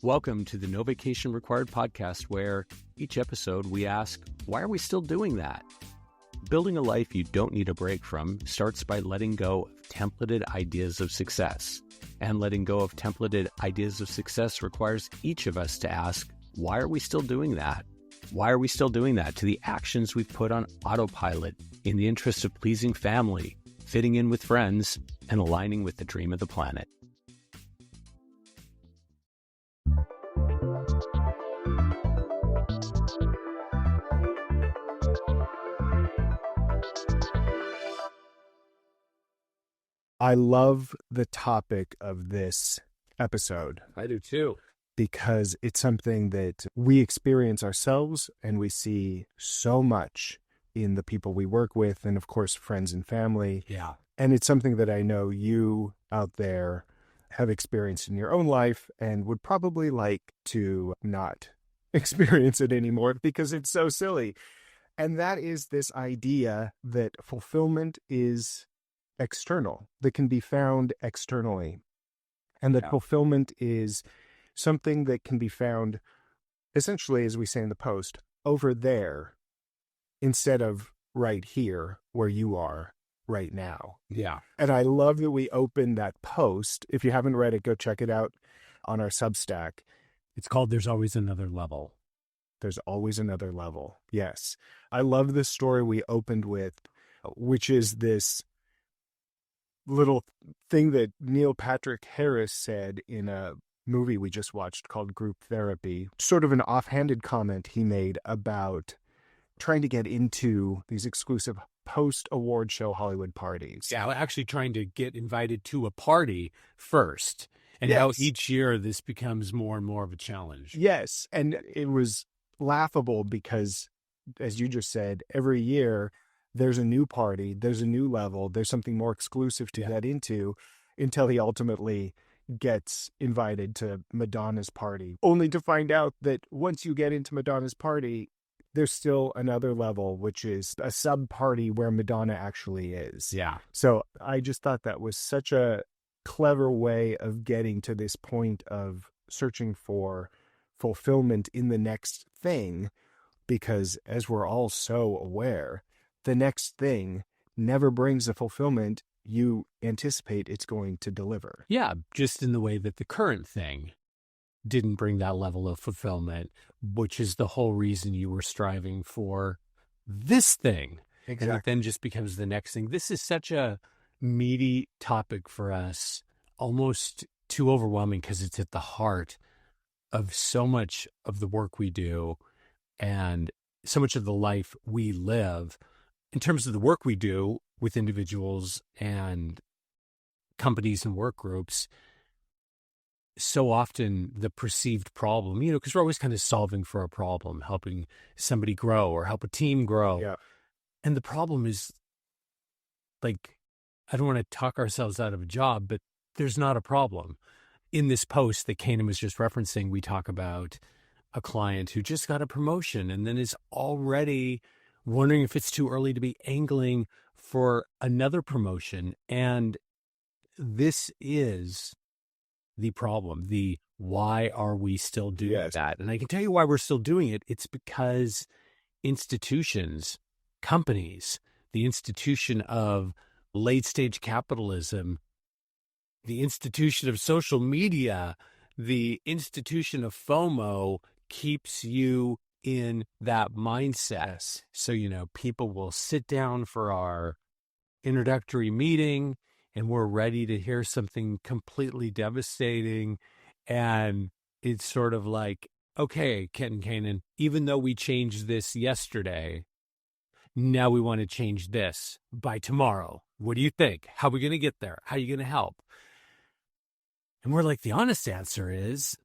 Welcome to the No Vacation Required podcast, where each episode we ask, why are we still doing that? Building a life you don't need a break from starts by letting go of templated ideas of success. And letting go of templated ideas of success requires each of us to ask, why are we still doing that? Why are we still doing that to the actions we've put on autopilot in the interest of pleasing family, fitting in with friends, and aligning with the dream of the planet? I love the topic of this episode. I do too. Because it's something that we experience ourselves and we see so much in the people we work with and, of course, friends and family. Yeah. And it's something that I know you out there have experienced in your own life and would probably like to not experience it anymore because it's so silly. And that is this idea that fulfillment is external, that can be found externally, and that fulfillment is something that can be found essentially, as we say in the post, over there instead of right here where you are right now. Yeah. And I love that we opened that post. If you haven't read it, go check it out on our Substack. It's called There's Always Another Level. There's always another level. Yes. I love the story we opened with, which is this little thing that Neil Patrick Harris said in a movie we just watched called Group Therapy. Sort of an offhanded comment he made about trying to get into these exclusive post-award show Hollywood parties. Yeah, actually trying to get invited to a party first. And how each year this becomes more and more of a challenge. Yes. And it was laughable because, as you just said, every year there's a new party, there's a new level, there's something more exclusive to get into until he ultimately gets invited to Madonna's party, only to find out that once you get into Madonna's party, there's still another level, which is a sub-party where Madonna actually is. Yeah. So I just thought that was such a clever way of getting to this point of searching for fulfillment in the next thing, because as we're all so aware, the next thing never brings the fulfillment you anticipate it's going to deliver. Yeah, just in the way that the current thing didn't bring that level of fulfillment, which is the whole reason you were striving for this thing. Exactly. And it then just becomes the next thing. This is such a meaty topic for us, almost too overwhelming because it's at the heart of so much of the work we do and so much of the life we live. In terms of the work we do with individuals and companies and work groups, so often the perceived problem, because we're always kind of solving for a problem, helping somebody grow or help a team grow. Yeah. And the problem is, like, I don't want to talk ourselves out of a job, but there's not a problem. In this post that Caanan was just referencing, we talk about a client who just got a promotion and then is already wondering if it's too early to be angling for another promotion. And this is the problem, the why are we still doing that? And I can tell you why we're still doing it. It's because institutions, companies, the institution of late-stage capitalism, the institution of social media, the institution of FOMO keeps you in that mindset. So, people will sit down for our introductory meeting and we're ready to hear something completely devastating. And it's sort of like, okay, Kent and Caanan, even though we changed this yesterday, now we want to change this by tomorrow. What do you think? How are we going to get there? How are you going to help? And we're like, the honest answer is,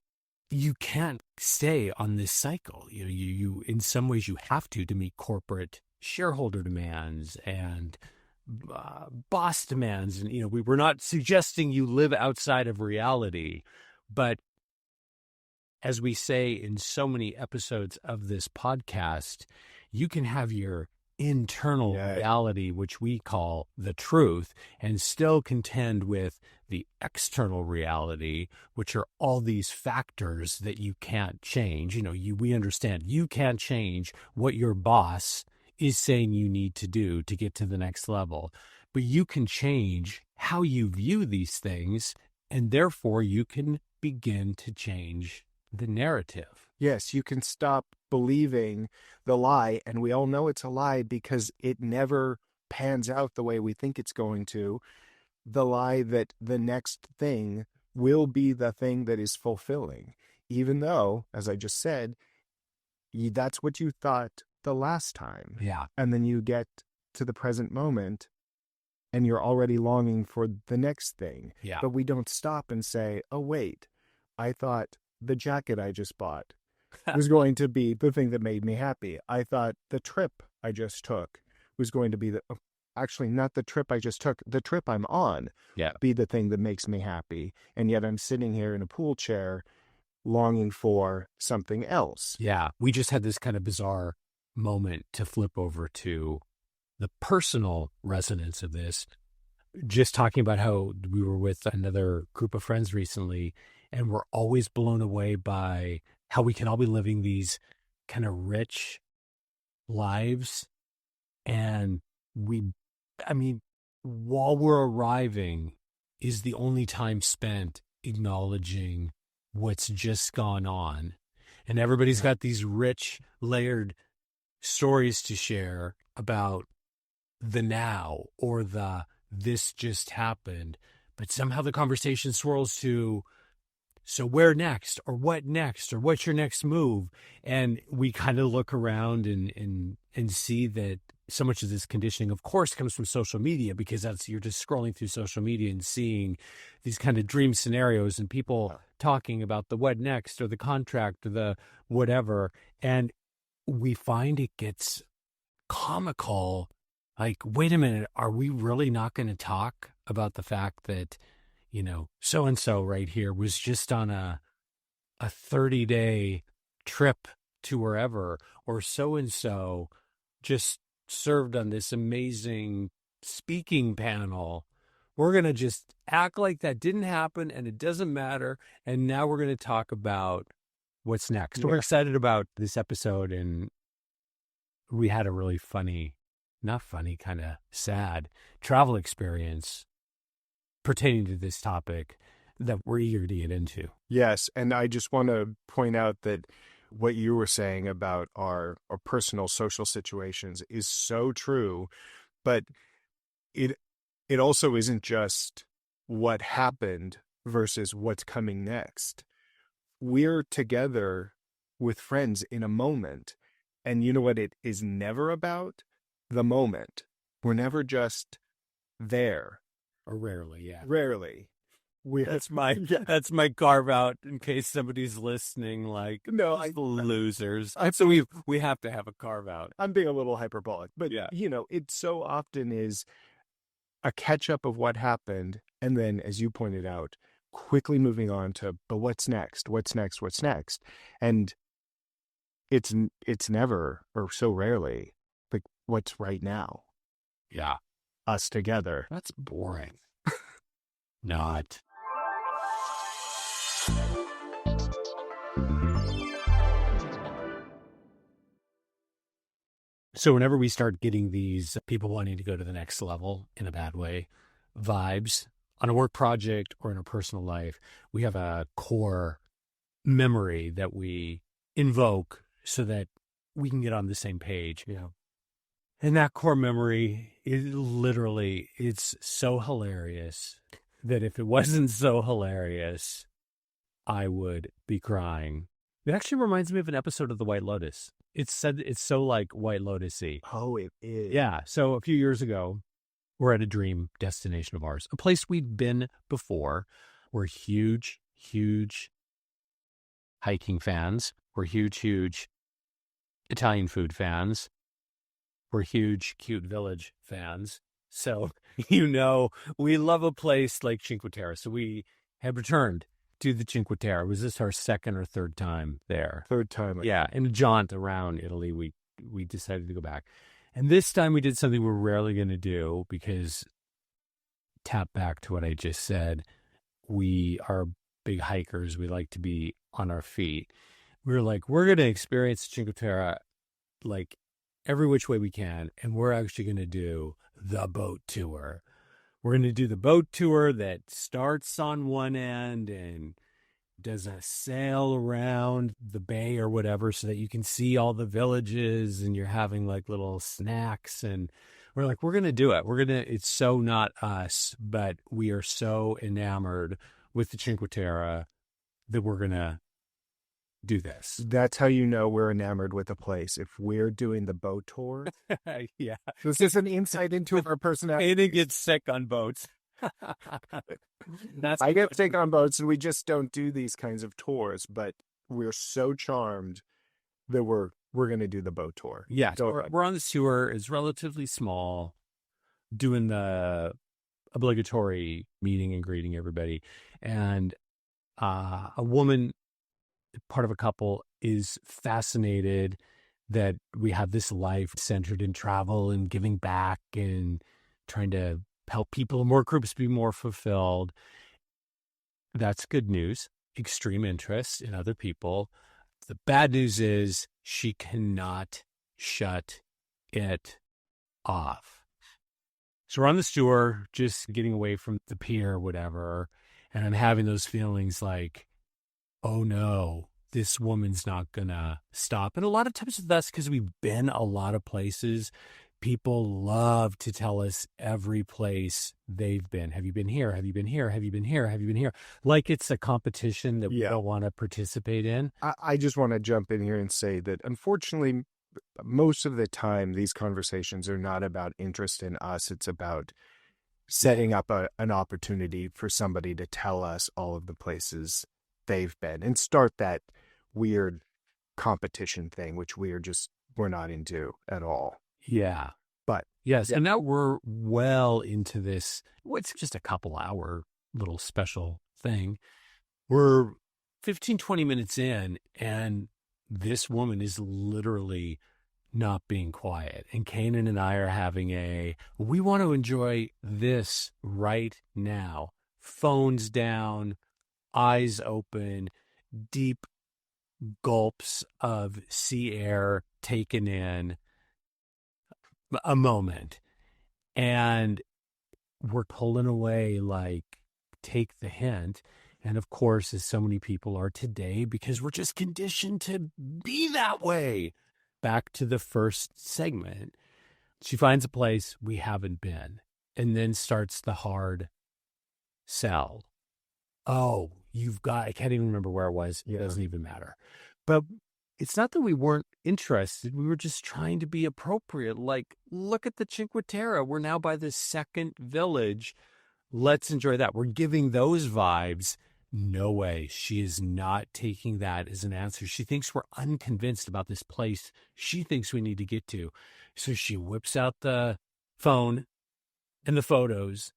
you can't stay on this cycle. You in some ways you have to meet corporate shareholder demands and boss demands. And, we're not suggesting you live outside of reality, but as we say in so many episodes of this podcast, you can have your internal reality, which we call the truth, and still contend with the external reality, which are all these factors that you can't change. We understand you can't change what your boss is saying you need to do to get to the next level, but you can change how you view these things, and therefore you can begin to change the narrative. Yes, you can stop believing the lie, and we all know it's a lie because it never pans out the way we think it's going to. The lie that the next thing will be the thing that is fulfilling, even though, as I just said, that's what you thought the last time. Yeah. And then you get to the present moment and you're already longing for the next thing. Yeah. But we don't stop and say, oh, wait, I thought the jacket I just bought was going to be the thing that made me happy. I thought the trip I just took was going to be actually not the trip I just took, the trip I'm on be the thing that makes me happy. And yet I'm sitting here in a pool chair longing for something else. Yeah. We just had this kind of bizarre moment to flip over to the personal resonance of this. Just talking about how we were with another group of friends recently, and we're always blown away by how we can all be living these kind of rich lives. And while we're arriving is the only time spent acknowledging what's just gone on. And everybody's got these rich, layered stories to share about the now or this just happened. But somehow the conversation swirls to, so where next, or what next, or what's your next move? And we kind of look around and see that so much of this conditioning, of course, comes from social media, because you're just scrolling through social media and seeing these kind of dream scenarios and people talking about the what next or the contract or the whatever. And we find it gets comical. Like, wait a minute, are we really not going to talk about the fact that, so-and-so right here was just on a 30-day trip to wherever, or so-and-so just served on this amazing speaking panel. We're going to just act like that didn't happen and it doesn't matter. And now we're going to talk about what's next. Yeah. We're excited about this episode, and we had a really not funny, kind of sad travel experience pertaining to this topic that we're eager to get into. Yes, and I just want to point out that what you were saying about our personal social situations is so true, but it also isn't just what happened versus what's coming next. We're together with friends in a moment, and you know what it is never about? The moment. We're never just there. Or rarely, yeah. Rarely. That's my carve out in case somebody's listening. Like, no, losers. So we have to have a carve out. I'm being a little hyperbolic, but yeah, it so often is a catch up of what happened, and then, as you pointed out, quickly moving on to, but what's next? What's next? What's next? And it's never, or so rarely, like, what's right now? Yeah, us together. That's boring. Not. So whenever we start getting these people wanting to go to the next level in a bad way, vibes on a work project or in a personal life, we have a core memory that we invoke so that we can get on the same page. Yeah. And that core memory is literally, it's so hilarious that if it wasn't so hilarious, I would be crying. It actually reminds me of an episode of The White Lotus. It's so like White Lotus-y. Oh, it is. Yeah. So a few years ago, we're at a dream destination of ours, a place we'd been before. We're huge, huge hiking fans. We're huge Italian food fans. We're huge Cute Village fans. So, we love a place like Cinque Terre. So we have returned to the Cinque Terre. Was this our second or third time there? Third time. Yeah. In a jaunt around Italy, we decided to go back. And this time we did something we're rarely going to do, because tap back to what I just said. we are big hikers. We like to be on our feet. We were like, we're going to experience Cinque Terre like every which way we can. And we're actually going to do the boat tour. We're going to do the boat tour that starts on one end and does a sail around the bay or whatever so that you can see all the villages and you're having like little snacks. And we're like, we're going to do it. It's so not us, but we are so enamored with the Cinque Terre that we're going to do this. That's how you know we're enamored with a place. If we're doing the boat tour, Yeah. this is an insight into our personality. Aiden gets sick on boats. I get sick on boats, and we just don't do these kinds of tours. But we're so charmed that we're going to do the boat tour. Yeah, we're on this tour. It's relatively small, doing the obligatory meeting and greeting everybody, and a woman, part of a couple, is fascinated that we have this life centered in travel and giving back and trying to help people in more groups be more fulfilled. That's good news. Extreme interest in other people. The bad news is she cannot shut it off. So we're on this tour, just getting away from the pier or whatever, and I'm having those feelings like, oh no, this woman's not gonna stop. And a lot of times with us, because we've been a lot of places, people love to tell us every place they've been. Have you been here? Have you been here? Have you been here? Have you been here? Like it's a competition that we don't want to participate in. I just want to jump in here and say that, unfortunately, most of the time, these conversations are not about interest in us. It's about setting up an opportunity for somebody to tell us all of the places they've been and start that weird competition thing, which we're not into at all. Yeah. But yes. And now we're well into this. It's just a couple hour little special thing. We're 15, 20 minutes in, and this woman is literally not being quiet. And Caanan and I are we want to enjoy this right now. Phones down, eyes open, deep gulps of sea air taken in, a moment. And we're pulling away like, take the hint. And of course, as so many people are today, because we're just conditioned to be that way. Back to the first segment, she finds a place we haven't been and then starts the hard sell. Oh, I can't even remember where it was. It doesn't even matter. But it's not that we weren't interested. We were just trying to be appropriate. Like, look at the Cinque Terre. We're now by the second village. Let's enjoy that. We're giving those vibes. No way. She is not taking that as an answer. She thinks we're unconvinced about this place she thinks we need to get to. So she whips out the phone and the photos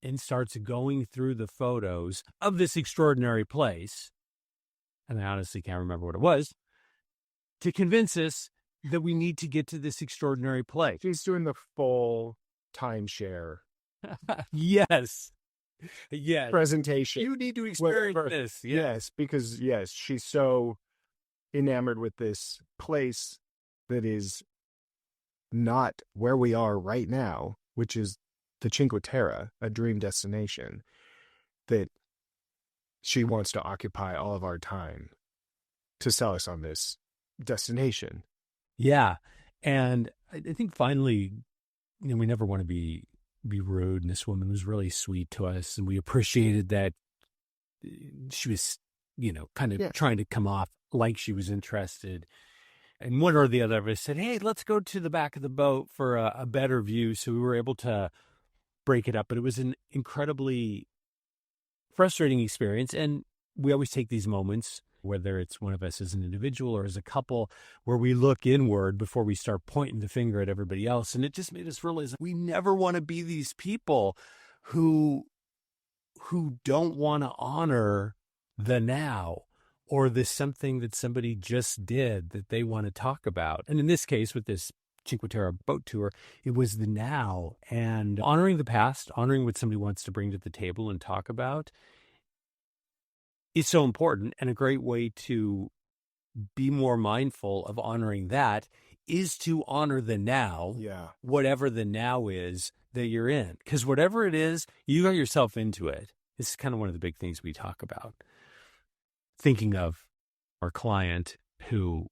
and starts going through the photos of this extraordinary place. And I honestly can't remember what it was, to convince us that we need to get to this extraordinary place. She's doing the full timeshare. Yes. Yes. Presentation. You need to experience this. Yes, because she's so enamored with this place that is not where we are right now, which is the Cinque Terre, a dream destination, that she wants to occupy all of our time to sell us on this destination. Yeah. And I think finally, we never want to be rude. And this woman was really sweet to us. And we appreciated that she was, kind of trying to come off like she was interested. And one or the other of us said, hey, let's go to the back of the boat for a better view. So we were able to break it up. But it was an incredibly frustrating experience. And we always take these moments, whether it's one of us as an individual or as a couple, where we look inward before we start pointing the finger at everybody else. And it just made us realize we never want to be these people who don't want to honor the now or the something that somebody just did that they want to talk about. And in this case, with this Cinque Terre boat tour, it was the now and honoring the past, honoring what somebody wants to bring to the table and talk about. is so important. And a great way to be more mindful of honoring that is to honor the now, Yeah. whatever the now is that you're in. Because whatever it is, you got yourself into it. This is kind of one of the big things we talk about. Thinking of our client who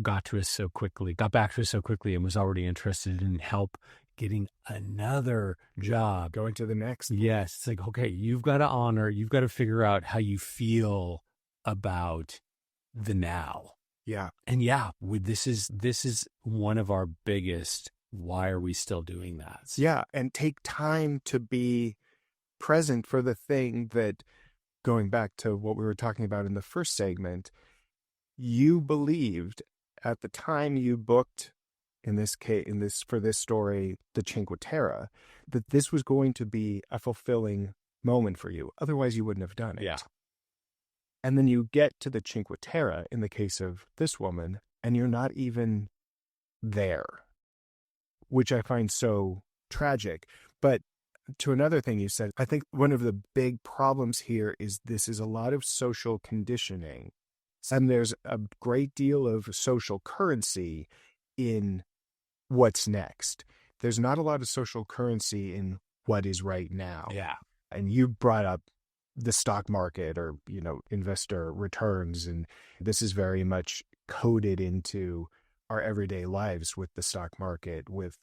got back to us so quickly and was already interested in help getting another job. Going to the next. Yes. It's like, okay, you've got to figure out how you feel about the now. Yeah. And yeah, this is one of our biggest, why are we still doing that? Yeah. And take time to be present for the thing that, going back to what we were talking about in the first segment, you believed at the time you booked, in this case, for this story, the Cinque Terre, that this was going to be a fulfilling moment for you. Otherwise, you wouldn't have done it. Yeah. And then you get to the Cinque Terre, in the case of this woman, and you're not even there, which I find so tragic. But to another thing you said, I think one of the big problems here is this is a lot of social conditioning. And there's a great deal of social currency in what's next. There's not a lot of social currency in what is right now. Yeah. And you brought up the stock market or, investor returns. And this is very much coded into our everyday lives with the stock market, with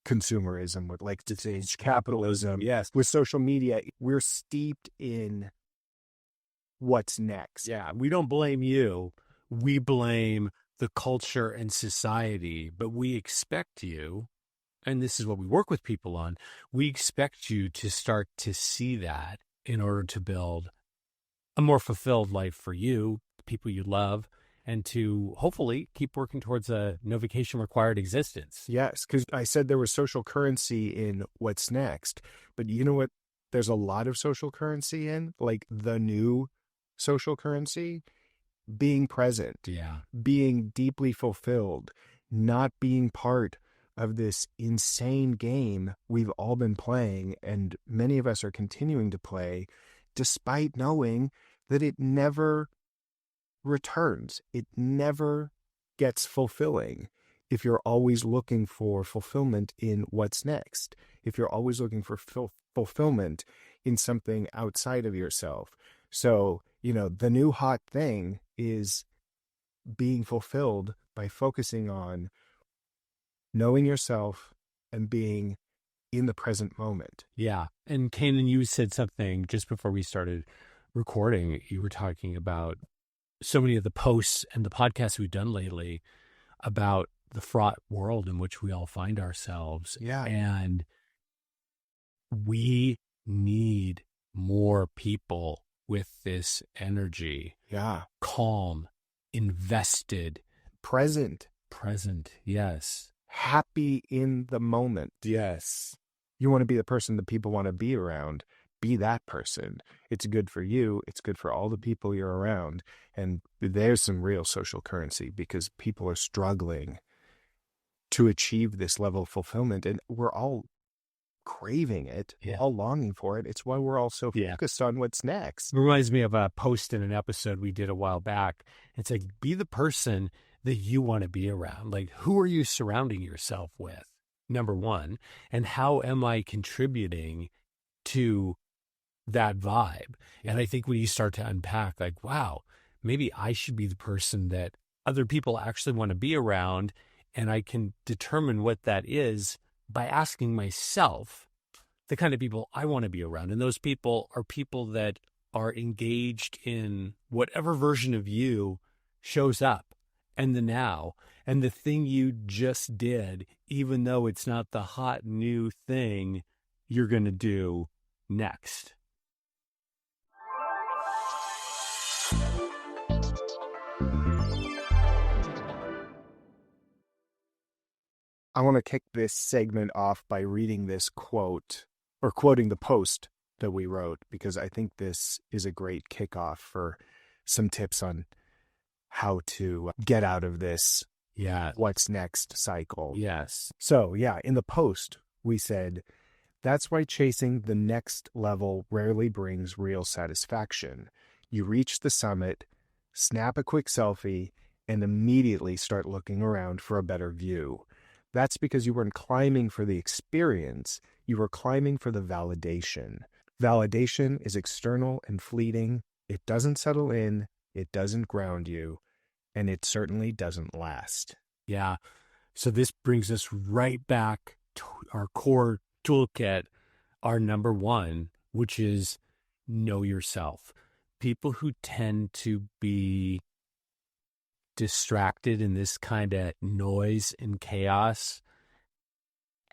consumerism, with like today's capitalism. Yes. With social media, we're steeped in what's next. Yeah. We don't blame you. We blame the culture and society, but we expect you, and this is what we work with people on, we expect you to start to see that in order to build a more fulfilled life for you, the people you love, and to hopefully keep working towards a no vacation required existence. Yes, because I said there was social currency in what's next, but you know what? There's a lot of social currency in, like the new social currency, being present, being deeply fulfilled, not being part of this insane game we've all been playing, and many of us are continuing to play, despite knowing that it never returns. It never gets fulfilling if you're always looking for fulfillment in what's next, if you're always looking for fulfillment in something outside of yourself. So, the new hot thing is being fulfilled by focusing on knowing yourself and being in the present moment. Yeah. And Caanan, you said something just before we started recording. You were talking about so many of the posts and the podcasts we've done lately about the fraught world in which we all find ourselves. Yeah. And we need more people with this energy. Yeah. Calm, invested. Present. Yes. Happy in the moment. Yes. You want to be the person that people want to be around. Be that person. It's good for you. It's good for all the people you're around. And there's some real social currency because people are struggling to achieve this level of fulfillment. And we're all craving it, all longing for it. It's why we're all so focused on what's next. It reminds me of a post in an episode we did a while back. It's like, be the person that you want to be around. Like, who are you surrounding yourself with? Number one. And how am I contributing to that vibe? And I think when you start to unpack, like, wow, maybe I should be the person that other people actually want to be around. And I can determine what that is by asking myself the kind of people I want to be around. And those people are people that are engaged in whatever version of you shows up and the now and the thing you just did, even though it's not the hot new thing you're going to do next. I want to kick this segment off by reading this quote, or quoting the post that we wrote, because I think this is a great kickoff for some tips on how to get out of this what's next cycle. Yes. So, in the post, we said, that's why chasing the next level rarely brings real satisfaction. You reach the summit, snap a quick selfie, and immediately start looking around for a better view. That's because you weren't climbing for the experience, you were climbing for the validation. Validation is external and fleeting. It doesn't settle in, it doesn't ground you, and it certainly doesn't last. Yeah. So this brings us right back to our core toolkit, our number one, which is know yourself. People who tend to be distracted in this kind of noise and chaos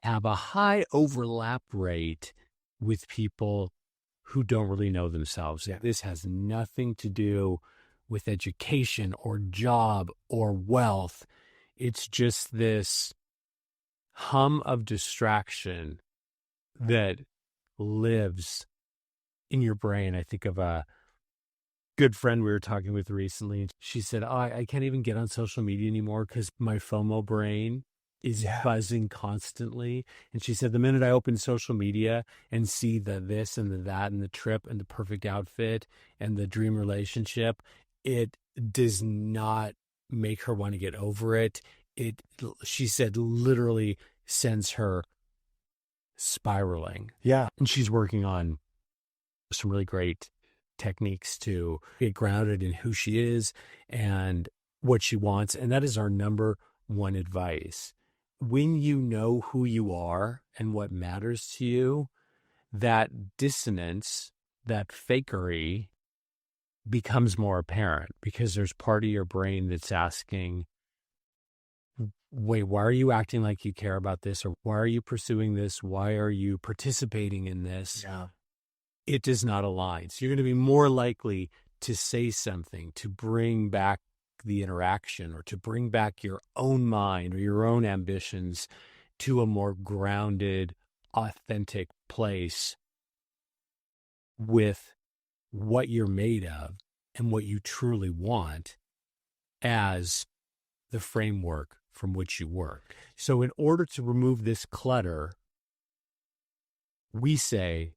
have a high overlap rate with people who don't really know themselves. Yeah. This has nothing to do with education or job or wealth. It's just this hum of distraction that lives in your brain. I think of a good friend we were talking with recently. She said, "Oh, I can't even get on social media anymore because my FOMO brain is buzzing constantly." And she said, the minute I open social media and see the this and the that and the trip and the perfect outfit and the dream relationship, it does not make her want to get over it. She said, literally sends her spiraling. Yeah. And she's working on some really great techniques to get grounded in who she is and what she wants. And that is our number one advice. When you know who you are and what matters to you, that dissonance, that fakery becomes more apparent because there's part of your brain that's asking, wait, why are you acting like you care about this? Or why are you pursuing this? Why are you participating in this? Yeah. It does not align. So you're going to be more likely to say something to bring back the interaction or to bring back your own mind or your own ambitions to a more grounded, authentic place with what you're made of and what you truly want as the framework from which you work. So in order to remove this clutter, we say,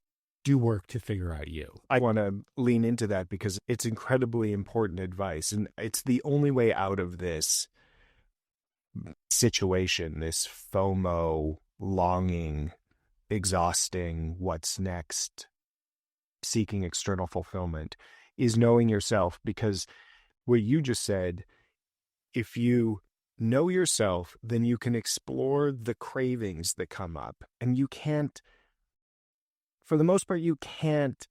do work to figure out you. I want to lean into that because it's incredibly important advice. And it's the only way out of this situation, this FOMO, longing, exhausting, what's next, seeking external fulfillment, is knowing yourself. Because what you just said, if you know yourself, then you can explore the cravings that come up. And you can't, for the most part, you can't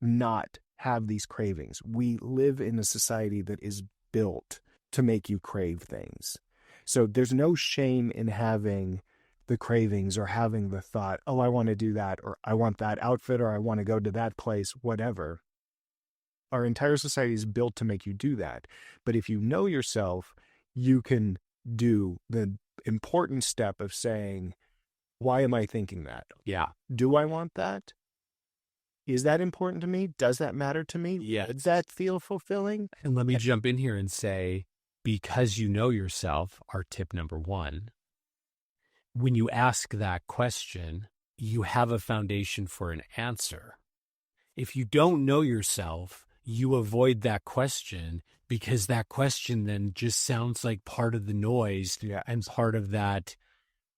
not have these cravings. We live in a society that is built to make you crave things. So there's no shame in having the cravings or having the thought, oh, I want to do that, or I want that outfit, or I want to go to that place, whatever. Our entire society is built to make you do that. But if you know yourself, you can do the important step of saying, why am I thinking that? Yeah. Do I want that? Is that important to me? Does that matter to me? Yeah. Does that feel fulfilling? And let me jump in here and say, because you know yourself, our tip number one, when you ask that question, you have a foundation for an answer. If you don't know yourself, you avoid that question because that question then just sounds like part of the noise and part of that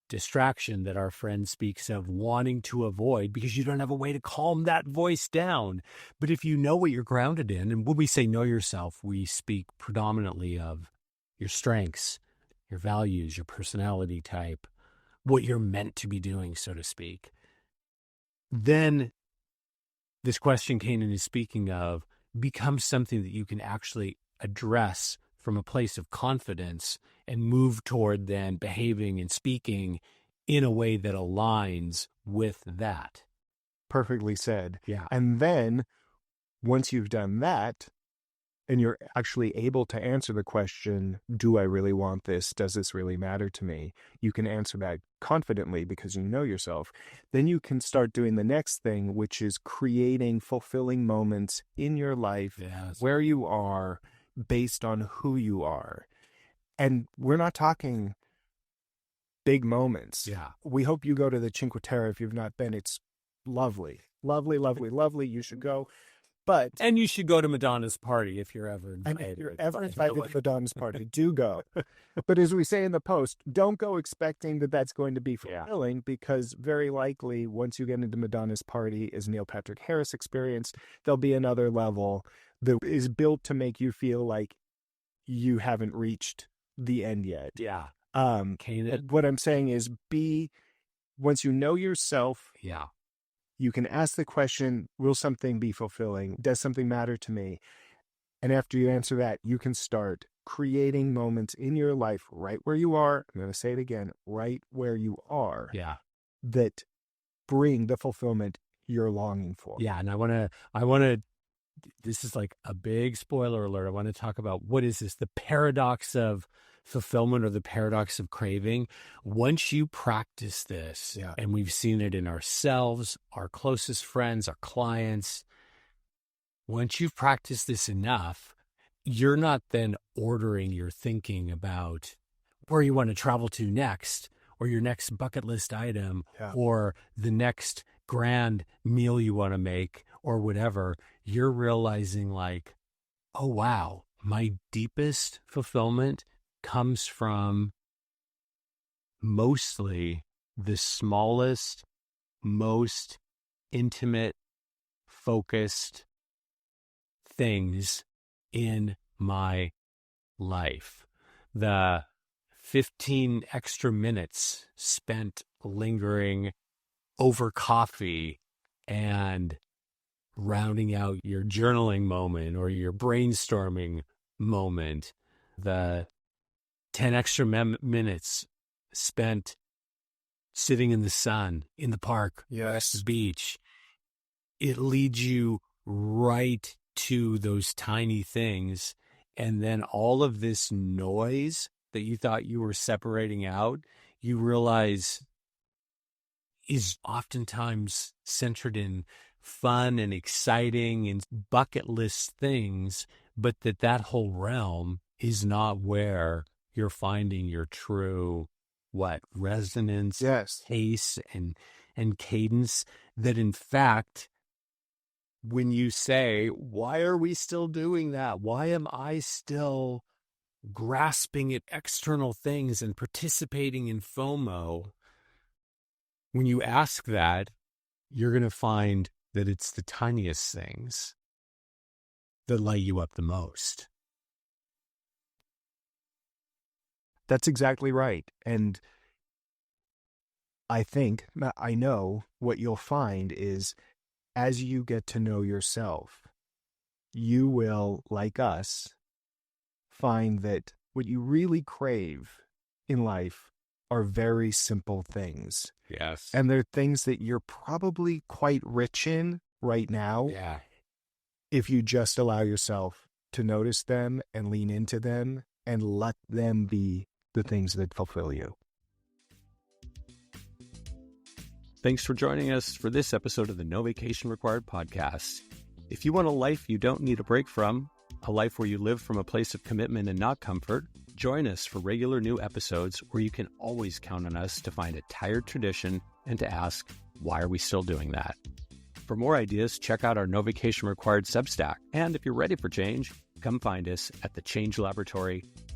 distraction that our friend speaks of wanting to avoid because you don't have a way to calm that voice down. But if you know what you're grounded in, and when we say know yourself, we speak predominantly of your strengths, your values, your personality type, what you're meant to be doing, so to speak. Then this question Caanan is speaking of becomes something that you can actually address from a place of confidence and move toward then behaving and speaking in a way that aligns with that. Perfectly said. Yeah. And then once you've done that, and you're actually able to answer the question, do I really want this? Does this really matter to me? You can answer that confidently because you know yourself. Then you can start doing the next thing, which is creating fulfilling moments in your life where you are based on who you are. And we're not talking big moments. Yeah. We hope you go to the Cinque Terre if you've not been. It's lovely, lovely, lovely, lovely. You should go. But And you should go to Madonna's party if you're ever and invited. if you're ever invited to Madonna's party, do go. But as we say in the post, don't go expecting that that's going to be fulfilling, because very likely once you get into Madonna's party, as Neil Patrick Harris experienced, there'll be another level that is built to make you feel like you haven't reached the end yet. Yeah. Caanan. What I'm saying is, once you know yourself, Yeah. you can ask the question, will something be fulfilling? Does something matter to me? And after you answer that, you can start creating moments in your life right where you are. I'm going to say it again, right where you are. Yeah. That bring the fulfillment you're longing for. Yeah. And I want to, this is like a big spoiler alert. I want to talk about, what is this? The paradox of fulfillment, or the paradox of craving. Once you practice this, and we've seen it in ourselves, our closest friends, our clients, once you've practiced this enough, you're not then ordering your thinking about where you want to travel to next, or your next bucket list item, or the next grand meal you want to make, or whatever. You're realizing like, oh, wow, my deepest fulfillment comes from mostly the smallest, most intimate, focused things in my life. The 15 extra minutes spent lingering over coffee and rounding out your journaling moment or your brainstorming moment. The 10 extra minutes spent sitting in the sun, in the park, the beach. It leads you right to those tiny things. And then all of this noise that you thought you were separating out, you realize is oftentimes centered in fun and exciting and bucket list things, but that whole realm is not where you're finding your true, resonance, pace, and cadence. That in fact, when you say, why are we still doing that? Why am I still grasping at external things and participating in FOMO? When you ask that, you're going to find that it's the tiniest things that light you up the most. That's exactly right. And I know what you'll find is, as you get to know yourself, you will, like us, find that what you really crave in life are very simple things. Yes. And they're things that you're probably quite rich in right now. Yeah. If you just allow yourself to notice them and lean into them and let them be the things that fulfill you. Thanks for joining us for this episode of the No Vacation Required podcast. If you want a life you don't need a break from, a life where you live from a place of commitment and not comfort, join us for regular new episodes where you can always count on us to find a tired tradition and to ask, why are we still doing that? For more ideas, check out our No Vacation Required Substack. And if you're ready for change, come find us at thechangelabatory.com.